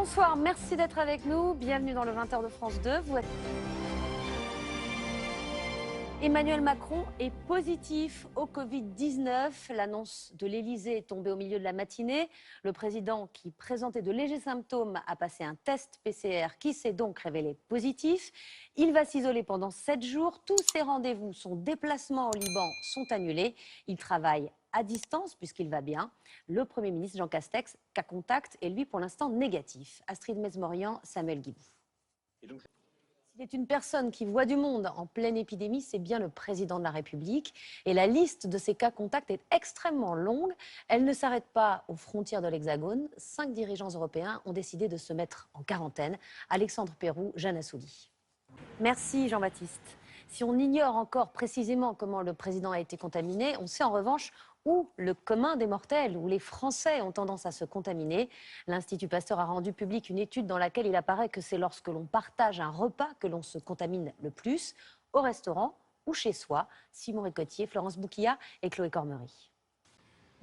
Bonsoir, merci d'être avec nous. Bienvenue dans le 20h de France 2. Emmanuel Macron est positif au Covid-19. L'annonce de l'Élysée est tombée au milieu de la matinée. Le président, qui présentait de légers symptômes, a passé un test PCR qui s'est donc révélé positif. Il va s'isoler pendant 7 jours. Tous ses rendez-vous, son déplacement au Liban sont annulés. Il travaille à distance puisqu'il va bien. Le Premier ministre Jean Castex, cas contact, est lui pour l'instant négatif. Astrid Mesmorian, Samuel Guibou. S'il est une personne qui voit du monde en pleine épidémie, c'est bien le président de la République. Et la liste de ces cas contacts est extrêmement longue. Elle ne s'arrête pas aux frontières de l'Hexagone. 5 dirigeants européens ont décidé de se mettre en quarantaine. Alexandre Pérou, Jeanne Assouli. Merci Jean-Baptiste. Si on ignore encore précisément comment le président a été contaminé, on sait en revanche où le commun des mortels, où les Français ont tendance à se contaminer. L'Institut Pasteur a rendu publique une étude dans laquelle il apparaît que c'est lorsque l'on partage un repas que l'on se contamine le plus, au restaurant ou chez soi. Simon Ricotier, Florence Bouquilla et Chloé Cormery.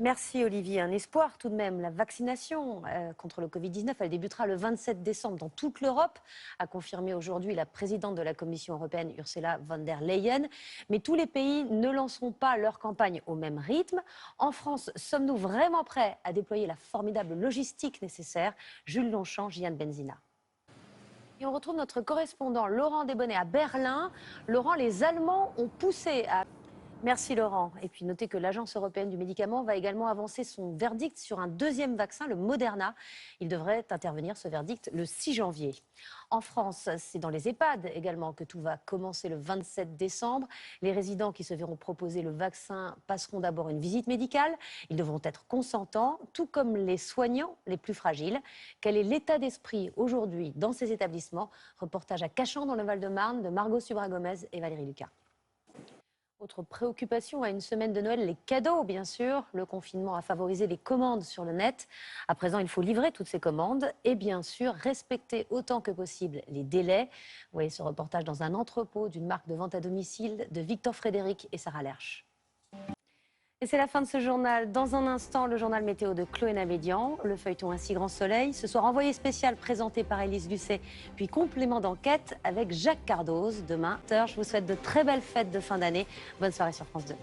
Merci Olivier. Un espoir tout de même. La vaccination contre le Covid-19, elle débutera le 27 décembre dans toute l'Europe, a confirmé aujourd'hui la présidente de la Commission européenne, Ursula von der Leyen. Mais tous les pays ne lanceront pas leur campagne au même rythme. En France, sommes-nous vraiment prêts à déployer la formidable logistique nécessaire? Jules Longchamp, Jeanne Benzina. Et on retrouve notre correspondant Laurent Desbonnets à Berlin. Laurent, les Allemands ont poussé à... Merci Laurent. Et puis notez que l'Agence européenne du médicament va également avancer son verdict sur un deuxième vaccin, le Moderna. Il devrait intervenir, ce verdict, le 6 janvier. En France, c'est dans les EHPAD également que tout va commencer le 27 décembre. Les résidents qui se verront proposer le vaccin passeront d'abord une visite médicale. Ils devront être consentants, tout comme les soignants les plus fragiles. Quel est l'état d'esprit aujourd'hui dans ces établissements? Reportage à Cachan dans le Val-de-Marne de Margot Subra-Gomez et Valérie Lucas. Autre préoccupation à une semaine de Noël, les cadeaux, bien sûr. Le confinement a favorisé les commandes sur le net. À présent, il faut livrer toutes ces commandes et bien sûr respecter autant que possible les délais. Vous voyez ce reportage dans un entrepôt d'une marque de vente à domicile de Victor Frédéric et Sarah Lerche. Et c'est la fin de ce journal. Dans un instant, le journal météo de Chloé Namédian, le feuilleton Ainsi Grand Soleil. Ce soir, envoyé spécial présenté par Élise Lucet, puis complément d'enquête avec Jacques Cardoz. Demain, je vous souhaite de très belles fêtes de fin d'année. Bonne soirée sur France 2.